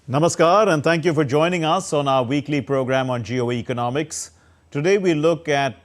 Namaskar and thank you for joining us on our weekly program on GOE Economics. Today we look at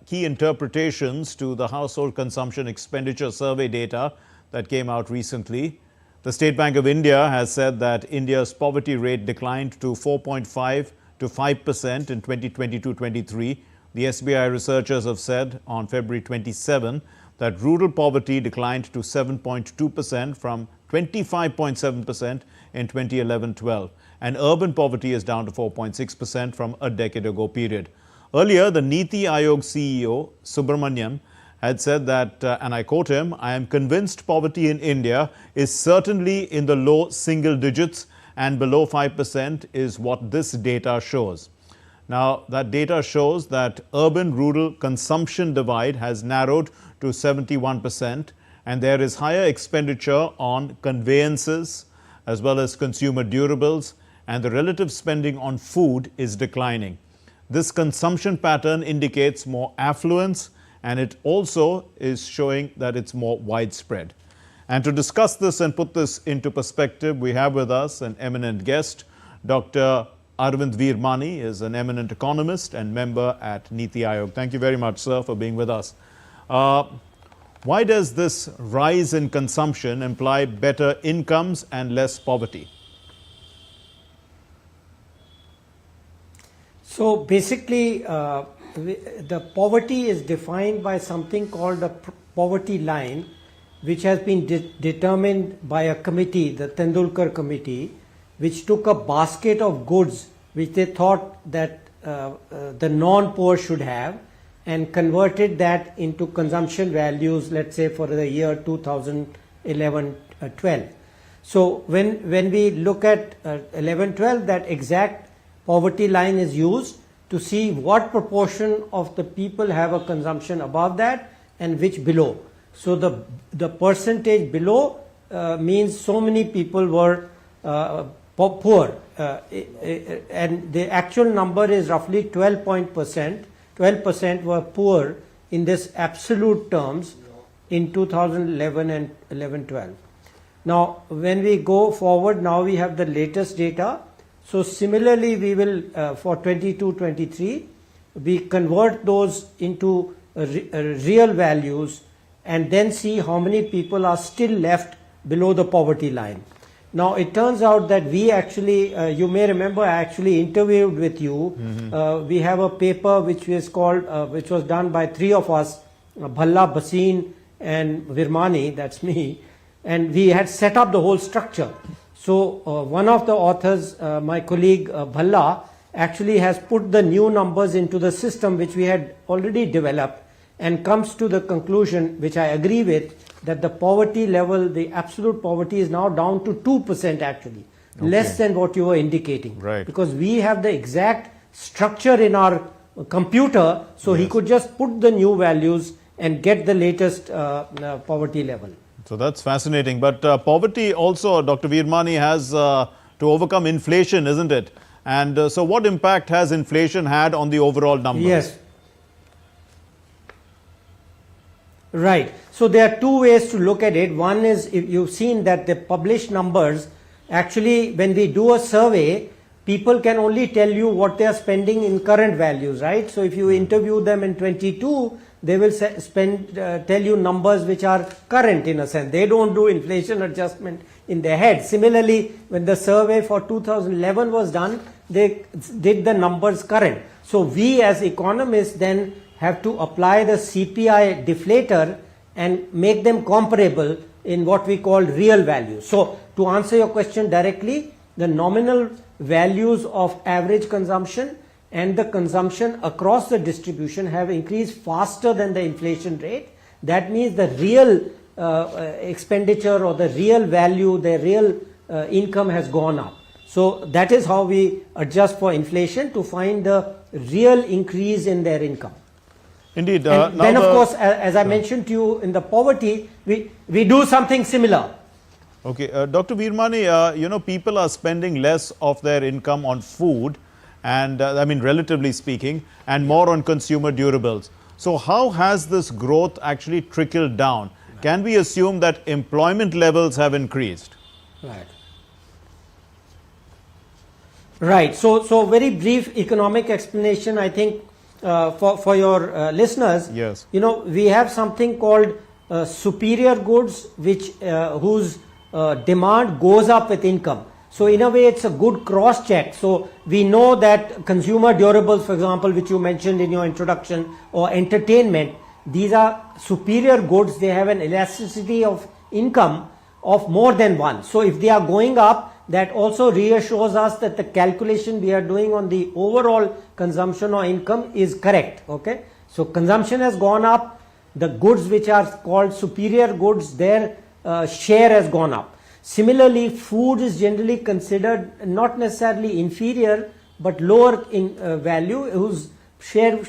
key interpretations to the household consumption expenditure survey data that came out recently. The State Bank of India has said that India's poverty rate declined to 4.5 to 5% in 2022-23. The SBI researchers have said on February 27 that rural poverty declined to 7.2% from 25.7% in 2011-12, and urban poverty is down to 4.6% from a decade ago period. Earlier, the Niti Aayog CEO Subramaniam had said that, and I quote him, "I am convinced poverty in India is certainly in the low single digits and below 5% is what this data shows." Now, that data shows that urban-rural consumption divide has narrowed to 71%, and there is higher expenditure on conveyances as well as consumer durables, and the relative spending on food is declining. This consumption pattern indicates more affluence, and it also is showing that it's more widespread. And to discuss this and put this into perspective, we have with us an eminent guest. Dr. Arvind Veermani is an eminent economist and member at Niti Aayog. Thank you very much, sir, for being with us. Why does this rise in consumption imply better incomes and less poverty? So basically, the poverty is defined by something called the poverty line, which has been determined by a committee, the Tendulkar committee, which took a basket of goods which they thought that the non-poor should have, and converted that into consumption values, let's say for the year 2011-12. So when we look at 11-12, that exact poverty line is used to see what proportion of the people have a consumption above that and which below. So the percentage below means so many people were poor, and the actual number is roughly 12% were poor in this absolute terms in 2011 and 11-12. Now, when we go forward, now we have the latest data. So similarly, we will for 22-23, we convert those into real values and then see how many people are still left below the poverty line. Now, it turns out that we actually, you may remember, I actually interviewed with you. We have a paper which was called, which was done by three of us, Bhalla, Bhasin and Veermani, that's me, and we had set up the whole structure. So one of the authors, my colleague Bhalla, actually has put the new numbers into the system which we had already developed and comes to the conclusion, which I agree with, that the poverty level, the absolute poverty is now down to 2% actually, less than what you were indicating. Right. Because we have the exact structure in our computer, so he could just put the new values and get the latest poverty level. So that's fascinating. But poverty also, Dr. Veermani, has to overcome inflation, isn't it? And so what impact has inflation had on the overall numbers? Yes. Right. So there are two ways to look at it. One is, if you've seen that the published numbers, actually when we do a survey, people can only tell you what they are spending in current values, right? So if you interview them in 22, they will tell you numbers which are current in a sense. They don't do inflation adjustment in their head. Similarly, when the survey for 2011 was done, they did the numbers current. So we as economists then have to apply the CPI deflator and make them comparable in what we call real values. So to answer your question directly, the nominal values of average consumption and the consumption across the distribution have increased faster than the inflation rate. That means the real expenditure or the real value, the real income has gone up. So that is how we adjust for inflation to find the real increase in their income. Indeed. And then, of course, as I mentioned to you, in the poverty, we do something similar. Okay. Dr. Veermani, people are spending less of their income on food, and I mean, relatively speaking, and more on consumer durables. So how has this growth actually trickled down? Can we assume that employment levels have increased? Right. Right. So very brief economic explanation, I think, for your listeners. Yes. You know, we have something called superior goods, which whose demand goes up with income. So in a way, it's a good cross check. So we know that consumer durables, for example, which you mentioned in your introduction, or entertainment, these are superior goods. They have an elasticity of income of more than one. So if they are going up, that also reassures us that the calculation we are doing on the overall consumption or income is correct. Okay. So consumption has gone up. The goods which are called superior goods, their share has gone up. Similarly, food is generally considered not necessarily inferior, but lower in value, whose share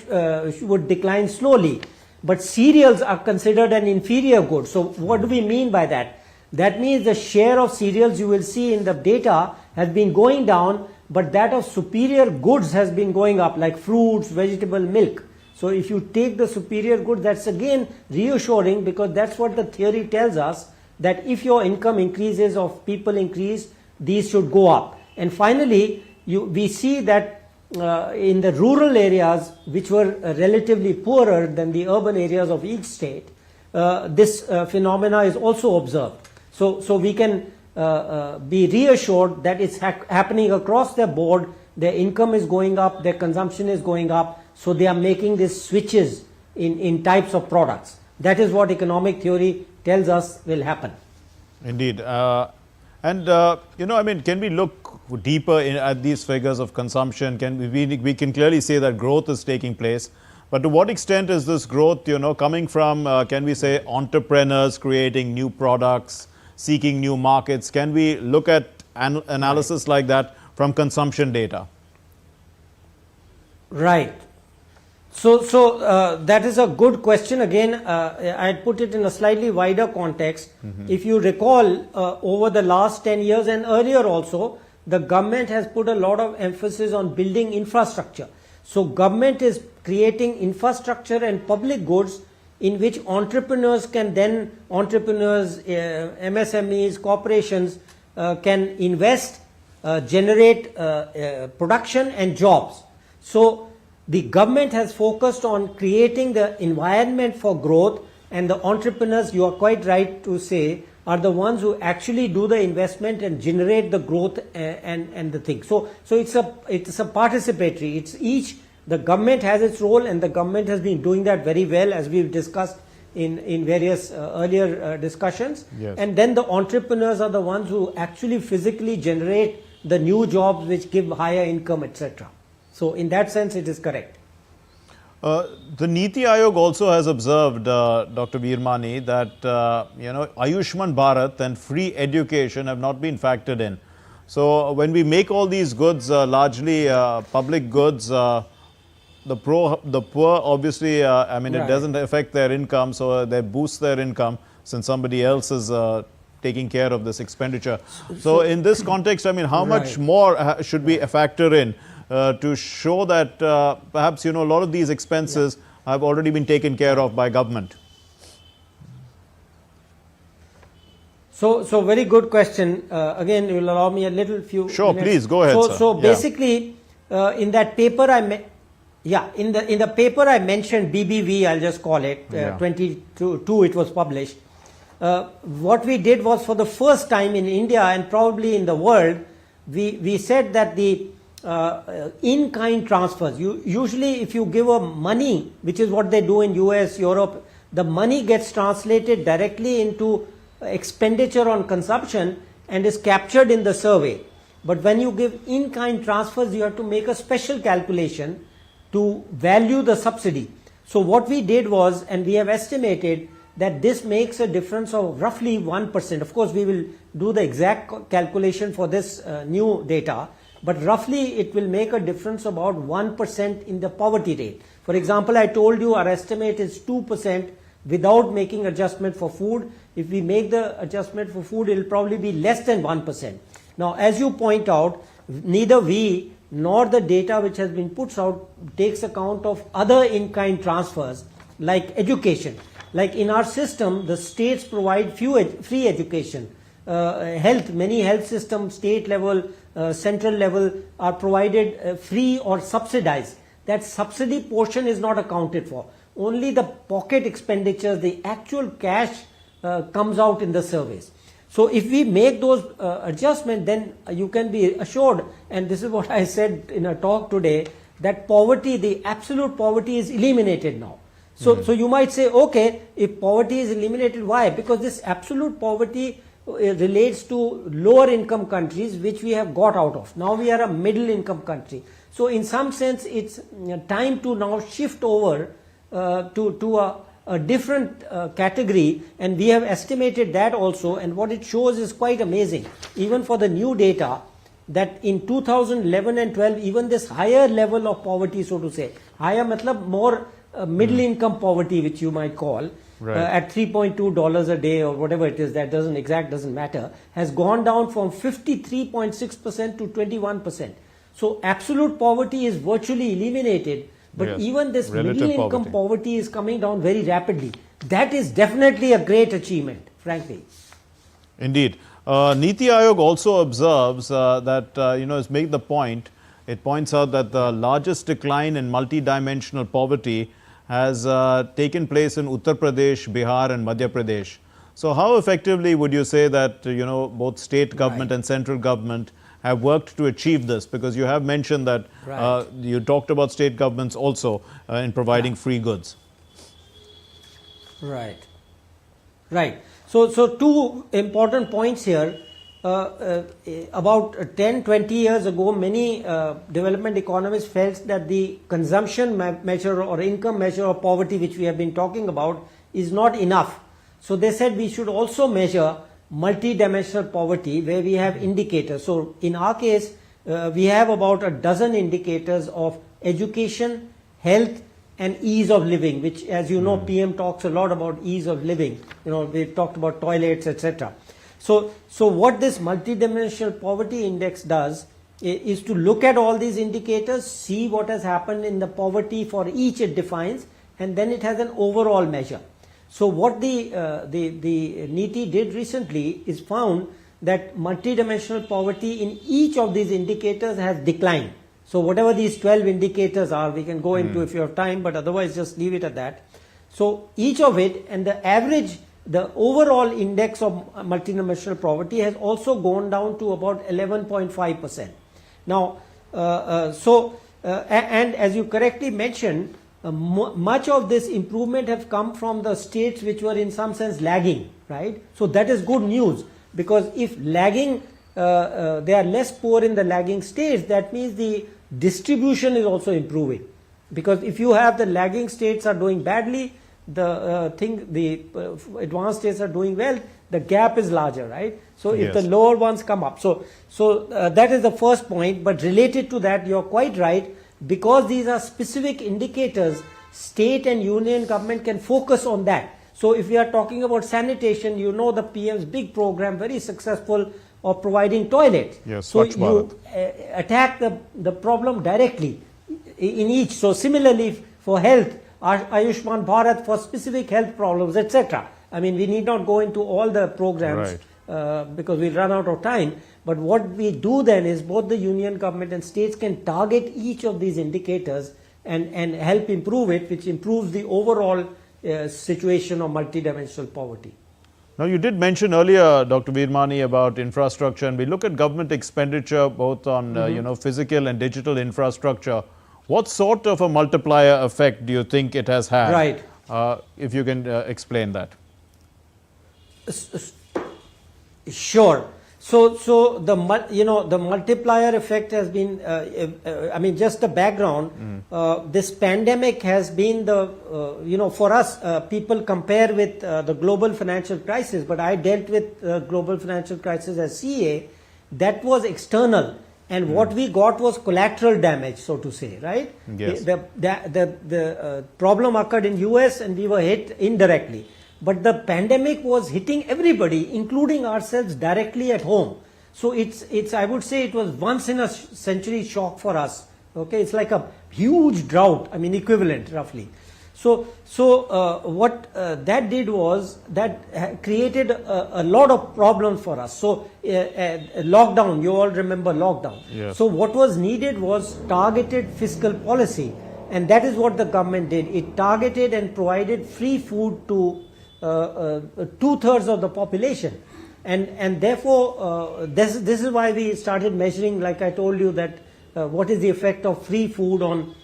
would decline slowly. But cereals are considered an inferior good. So what do we mean by that? That means the share of cereals you will see in the data has been going down, but that of superior goods has been going up, like fruits, vegetable, milk. So if you take the superior goods, that's again reassuring, because that's what the theory tells us, that if your income increases or people increase, these should go up. And finally, we see that in the rural areas, which were relatively poorer than the urban areas of each state, this phenomena is also observed. So we can be reassured that it's happening across the board. Their income is going up, their consumption is going up, so they are making these switches in types of products. That is what economic theory tells us will happen. Indeed. You know, I mean, can we look deeper at these figures of consumption? We can clearly say that growth is taking place. But to what extent is this growth, you know, coming from, can we say, entrepreneurs creating new products, seeking new markets? Can we look at analysis like that from consumption data? Right. So that is a good question. Again, I'd put it in a slightly wider context. If you recall, over the last 10 years and earlier also, the government has put a lot of emphasis on building infrastructure. So government is creating infrastructure and public goods in which entrepreneurs can then, MSMEs, corporations can invest, generate production and jobs. So the government has focused on creating the environment for growth, and the entrepreneurs, you are quite right to say, are the ones who actually do the investment and generate the growth and the thing. So it's a participatory. It's each, the government has its role, and the government has been doing that very well, as we've discussed in various earlier discussions. Yes. And then the entrepreneurs are the ones who actually physically generate the new jobs which give higher income, etc. So in that sense, it is correct. The Niti Aayog also has observed, Dr. Veermani, that you know, Ayushman Bharat and free education have not been factored in. So when we make all these goods, largely public goods, the poor obviously, I mean, Right. It doesn't affect their income, so they boost their income since somebody else is taking care of this expenditure. So in this context, I mean, how much more should we factor in to show that perhaps, you know, a lot of these expenses have already been taken care of by government? So very good question. Again, you will allow me a little few Sure, minutes. please, go ahead, sir. So Yeah. basically, in that paper in the paper I mentioned, BBV, I'll just call it, 22 it was published. What we did was, for the first time in India and probably in the world, we said that the in-kind transfers, usually if you give a money, which is what they do in US, Europe, the money gets translated directly into expenditure on consumption and is captured in the survey. But when you give in-kind transfers, you have to make a special calculation to value the subsidy. So what we did was, and we have estimated that this makes a difference of roughly 1%. Of course, we will do the exact calculation for this new data, but roughly it will make a difference about 1% in the poverty rate. For example, I told you our estimate is 2% without making adjustment for food. If we make the adjustment for food, it will probably be less than 1%. Now, as you point out, neither we nor the data which has been put out takes account of other in-kind transfers like education. Like in our system, the states provide free education. health, many health systems, state level, central level, are provided free or subsidized. That subsidy portion is not accounted for. Only the pocket expenditures, the actual cash comes out in the surveys. So if we make those adjustments, then you can be assured, and this is what I said in a talk today, that poverty, the absolute poverty, is eliminated now. So, so you might say, okay, if poverty is eliminated, why? Because this absolute poverty relates to lower income countries, which we have got out of. Now we are a middle income country. So in some sense, it's time to now shift over to a different category, and we have estimated that also, and what it shows is quite amazing. Even for the new data, that in 2011 and 12, even this higher level of poverty, so to say, higher matlab more middle income poverty, which you might call, at $3.2 a day or whatever it is, that doesn't matter, has gone down from 53.6% to 21%. So absolute poverty is virtually eliminated, but even this middle income poverty is coming down very rapidly. That is definitely a great achievement, frankly. Indeed. Niti Aayog also observes that, has made the point, it points out that the largest decline in multidimensional poverty has taken place in Uttar Pradesh, Bihar and Madhya Pradesh. So how effectively would you say that, both state government and central government have worked to achieve this? Because you have mentioned that you talked about state governments also in providing free goods. Right. So two important points here. About 10-20 years ago, many development economists felt that the consumption measure or income measure of poverty, which we have been talking about, is not enough. So they said we should also measure multidimensional poverty, where we have indicators. So in our case, we have about a dozen indicators of education, health and ease of living, which, as you know, PM talks a lot about ease of living. We've talked about toilets, etc. So what this multidimensional poverty index does is to look at all these indicators, see what has happened in the poverty for each it defines, and then it has an overall measure. So what the NITI did recently is found that multidimensional poverty in each of these indicators has declined. So whatever these 12 indicators are, we can go into if you have time, but otherwise just leave it at that. So each of it, and the average, the overall index of multidimensional poverty has also gone down to about 11.5%. Now, and as you correctly mentioned, much of this improvement have come from the states which were in some sense lagging, right? So that is good news, because if lagging, they are less poor in the lagging states, that means the distribution is also improving. Because if you have the lagging states are doing badly, the advanced states are doing well, the gap is larger, right? So if the lower ones come up. So that is the first point, but related to that, you're quite right. Because these are specific indicators, state and union government can focus on that. So if we are talking about sanitation, the PM's big program, very successful, of providing toilets. Yes, so you attack the problem directly in each. So similarly for health, Ayushman Bharat for specific health problems, etc. I mean, we need not go into all the programs because we'll run out of time. But what we do then is both the union government and states can target each of these indicators and help improve it, which improves the overall situation of multidimensional poverty. Now, you did mention earlier, Dr. Veermani, about infrastructure, and we look at government expenditure both on physical and digital infrastructure. What sort of a multiplier effect do you think it has had? Right. If you can explain that. Sure. So the multiplier effect has been, just the background, this pandemic has been for us, people compare with the global financial crisis, but I dealt with global financial crisis as CA. That was external, and what we got was collateral damage, so to say, right? Yes. The problem occurred in US and we were hit indirectly. But the pandemic was hitting everybody, including ourselves, directly at home. So it's I would say it was once in a century shock for us. Okay, it's like a huge drought, equivalent roughly. What that did was that created a lot of problems for us. So lockdown, you all remember lockdown. Yes. So what was needed was targeted fiscal policy, and that is what the government did. It targeted and provided free food to 2/3 of the population, and therefore this is why we started measuring, like I told you, that what is the effect of free food on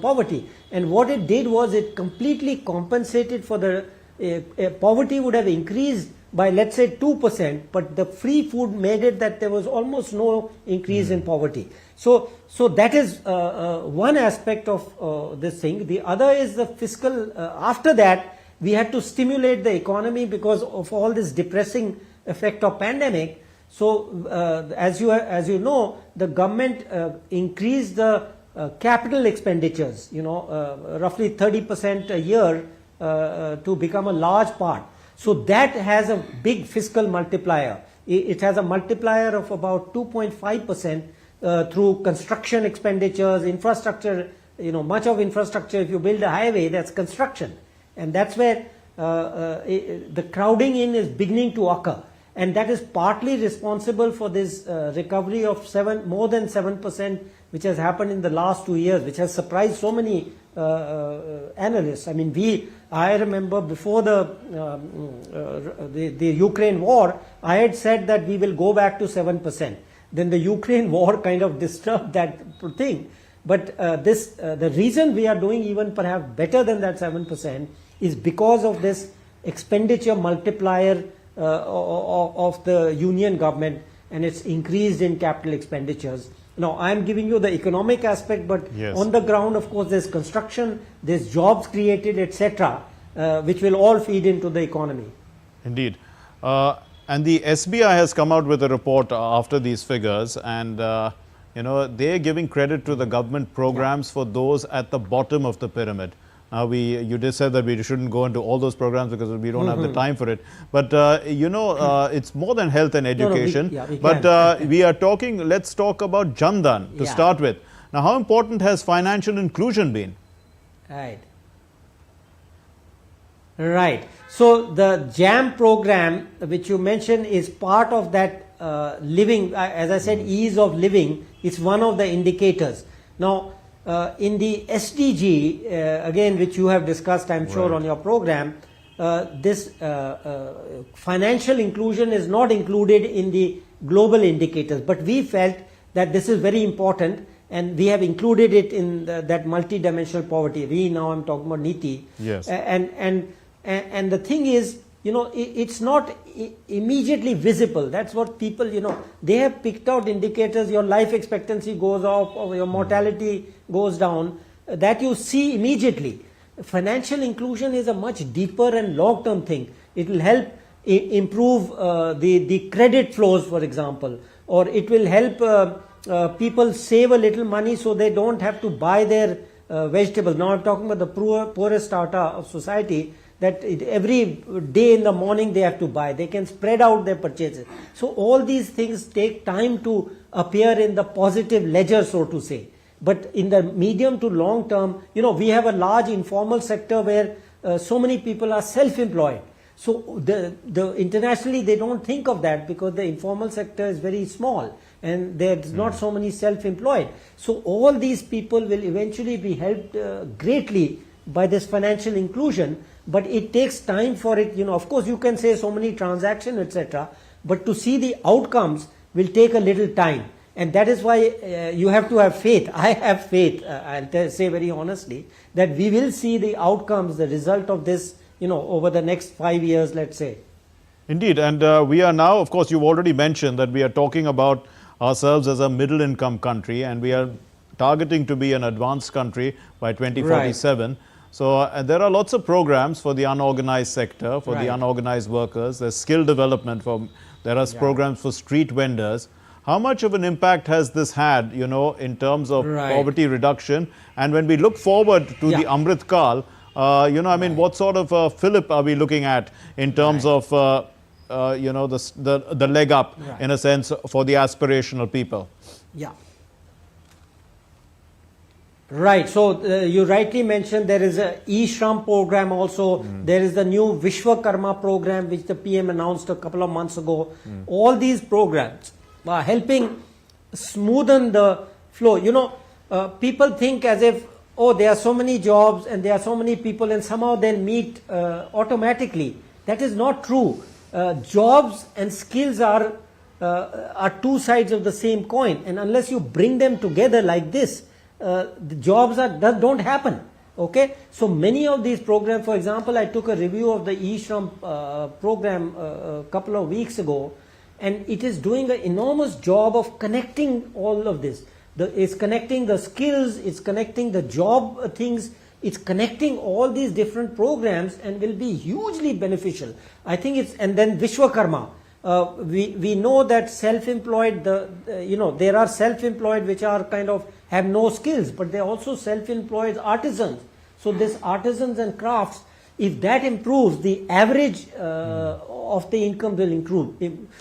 poverty. And what it did was it completely compensated for the poverty would have increased by, let's say, 2%, but the free food made it that there was almost no increase in poverty. So that is one aspect of this thing. The other is the fiscal. After that, we had to stimulate the economy because of all this depressing effect of pandemic. So as you know, the government increased the capital expenditures, roughly 30% a year to become a large part. So that has a big fiscal multiplier. It has a multiplier of about 2.5% through construction expenditures, infrastructure. Much of infrastructure, if you build a highway, that's construction. And that's where the crowding in is beginning to occur. And that is partly responsible for this recovery of more than 7%, which has happened in the last 2 years, which has surprised so many analysts. I mean, I remember before the Ukraine war, I had said that we will go back to 7%. Then the Ukraine war kind of disturbed that thing. But the reason we are doing even perhaps better than that 7% is because of this expenditure multiplier of the union government, and it's increased in capital expenditures. Now, I'm giving you the economic aspect, but yes, on the ground, of course, there's construction, there's jobs created, etc., which will all feed into the economy. Indeed. And the SBI has come out with a report after these figures, and they're giving credit to the government programs for those at the bottom of the pyramid. You just said that we shouldn't go into all those programs because we don't have the time for it. But, it's more than health and education. We are talking, let's talk about Jan Dhan to start with. Now, how important has financial inclusion been? Right. So, the JAM program, which you mentioned, is part of that living, as I said, ease of living. It's one of the indicators. Now, in the SDG, again, which you have discussed, I'm sure, on your program, this financial inclusion is not included in the global indicators. But we felt that this is very important, and we have included it in that multidimensional poverty. Now I'm talking about NITI. Yes. And the thing is, it's not immediately visible. That's what people, they have picked out indicators. Your life expectancy goes up or your mortality goes down. That you see immediately. Financial inclusion is a much deeper and long-term thing. It will help improve the credit flows, for example, or it will help people save a little money so they don't have to buy their vegetables. Now I'm talking about the poorest strata of society, that every day in the morning they have to buy. They can spread out their purchases. So all these things take time to appear in the positive ledger, so to say. But in the medium to long term, we have a large informal sector where so many people are self-employed. So internationally they don't think of that because the informal sector is very small and there's not so many self-employed. So all these people will eventually be helped greatly by this financial inclusion. But it takes time for it. Of course, you can say so many transactions, etc. But to see the outcomes will take a little time. And that is why you have to have faith. I have faith, I'll say very honestly, that we will see the outcomes, the result of this, over the next 5 years, let's say. Indeed. And we are now, of course, you've already mentioned that we are talking about ourselves as a middle income country, and we are targeting to be an advanced country by 2047. Right. So there are lots of programs for the unorganized sector, for the unorganized workers. There's skill development. There are programs for street vendors. How much of an impact has this had, in terms of poverty reduction? And when we look forward to the Amrit Kal, what sort of fillip are we looking at in terms of, the leg up, in a sense, for the aspirational people? Yeah. Right. So you rightly mentioned there is a e-Shram program also. There is the new Vishwakarma program which the PM announced a couple of months ago. All these programs are helping smoothen the flow. You know, people think as if, oh, there are so many jobs and there are so many people and somehow they'll meet automatically. That is not true. Jobs and skills are two sides of the same coin, and unless you bring them together like this, the jobs don't happen. Okay, so many of these programs, for example, I took a review of the e-Shram program a couple of weeks ago, and it is doing an enormous job of connecting all of this. It's connecting the skills, it's connecting the job things, it's connecting all these different programs and will be hugely beneficial. I think it's, and then Vishwakarma. We know that self-employed, there are self-employed which are kind of have no skills, but they're also self-employed artisans. So this artisans and crafts, if that improves, the average of the income will improve.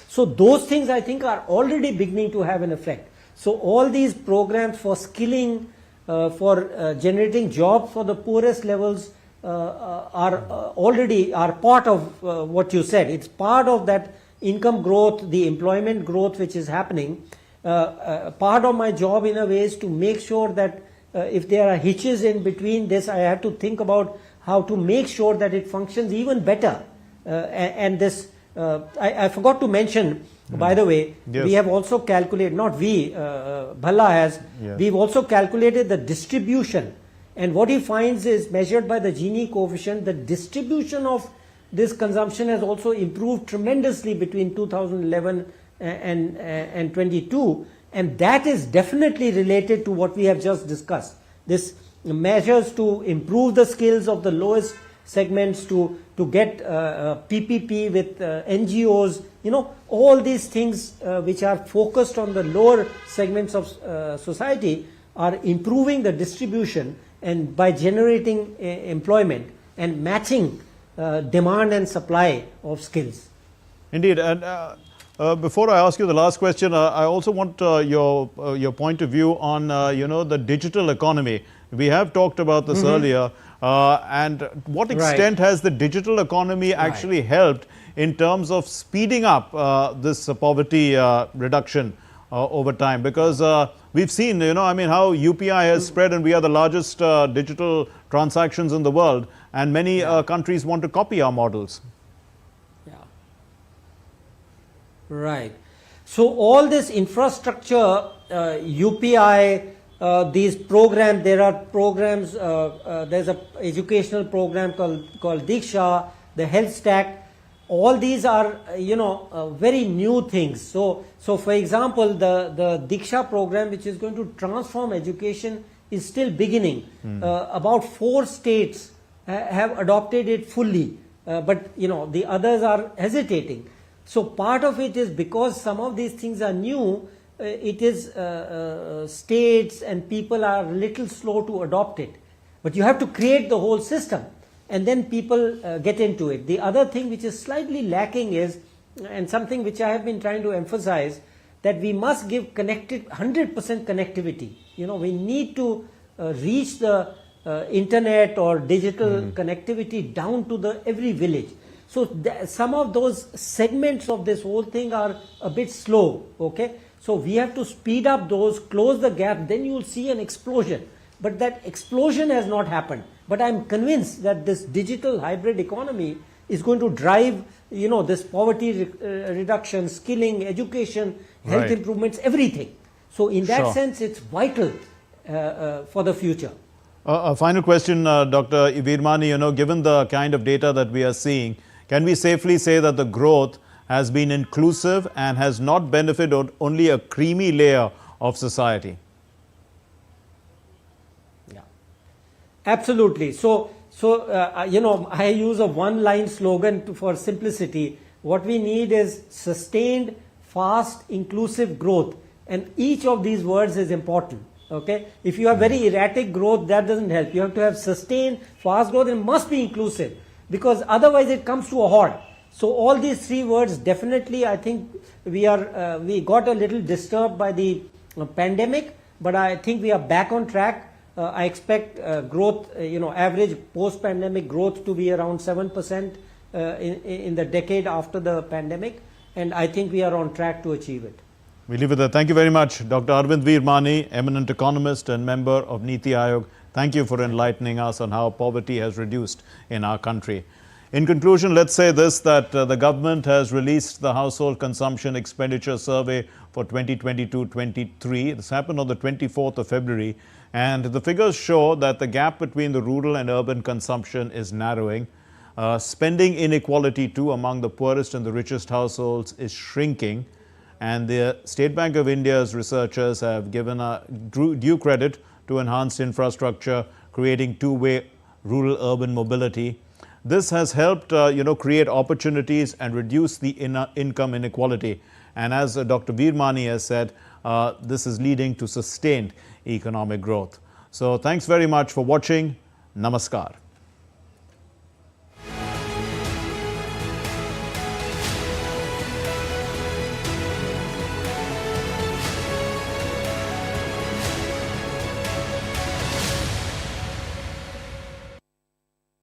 So those things I think are already beginning to have an effect. So all these programs for skilling, for generating jobs for the poorest levels are part of what you said. It's part of that income growth, the employment growth which is happening. Part of my job in a way is to make sure that if there are hitches in between this, I have to think about how to make sure that it functions even better. And this, I forgot to mention, by the way, yes. We have also calculated, not we, Bhalla has, we've also calculated the distribution. And what he finds is measured by the Gini coefficient, the distribution of this consumption has also improved tremendously between 2011 and 22, and that is definitely related to what we have just discussed. This measures to improve the skills of the lowest segments, to get PPP with NGOs, all these things which are focused on the lower segments of society are improving the distribution, and by generating employment and matching demand and supply of skills. Indeed. And before I ask you the last question, I also want your point of view on the digital economy. We have talked about this earlier, and what extent has the digital economy actually helped in terms of speeding up this poverty reduction over time? Because we've seen, how UPI has spread, and we are the largest digital transactions in the world, and many countries want to copy our models. Right. So all this infrastructure, UPI, these programs, there are programs, there's an educational program called Diksha, the health stack, all these are, very new things. So for example, the Diksha program, which is going to transform education, is still beginning. About 4 states have adopted it fully, but the others are hesitating. So part of it is because some of these things are new, it is states and people are a little slow to adopt it. But you have to create the whole system, and then people get into it. The other thing which is slightly lacking is, and something which I have been trying to emphasize, that we must give 100% connectivity. We need to reach the internet or digital connectivity down to every village. So some of those segments of this whole thing are a bit slow, okay? So we have to speed up those, close the gap, then you will see an explosion. But that explosion has not happened. But I'm convinced that this digital hybrid economy is going to drive, this poverty reduction, skilling, education, health improvements, everything. So in that sense, it's vital for the future. A final question, Dr. Veermani, given the kind of data that we are seeing, can we safely say that the growth has been inclusive and has not benefited only a creamy layer of society? Yeah, absolutely. So I use a one-line slogan for simplicity. What we need is sustained, fast, inclusive growth, and each of these words is important. Okay, if you have very erratic growth, that doesn't help. You have to have sustained, fast growth, and must be inclusive, because otherwise it comes to a halt. So all these 3 words, definitely, I think we got a little disturbed by the pandemic, but I think we are back on track. I expect growth, average post-pandemic growth to be around 7% in the decade after the pandemic, and I think we are on track to achieve it. We leave it there. Thank you very much, Dr. Arvind Veermani, eminent economist and member of Niti Aayog. Thank you for enlightening us on how poverty has reduced in our country. In conclusion, let's say this, that the government has released the Household Consumption Expenditure Survey for 2022-23. This happened on the 24th of February, and the figures show that the gap between the rural and urban consumption is narrowing. Spending inequality too among the poorest and the richest households is shrinking, and the State Bank of India's researchers have given due credit to enhanced infrastructure, creating two-way rural-urban mobility. This has helped, create opportunities and reduce the income inequality. And as Dr. Veermani has said, this is leading to sustained economic growth. So thanks very much for watching. Namaskar.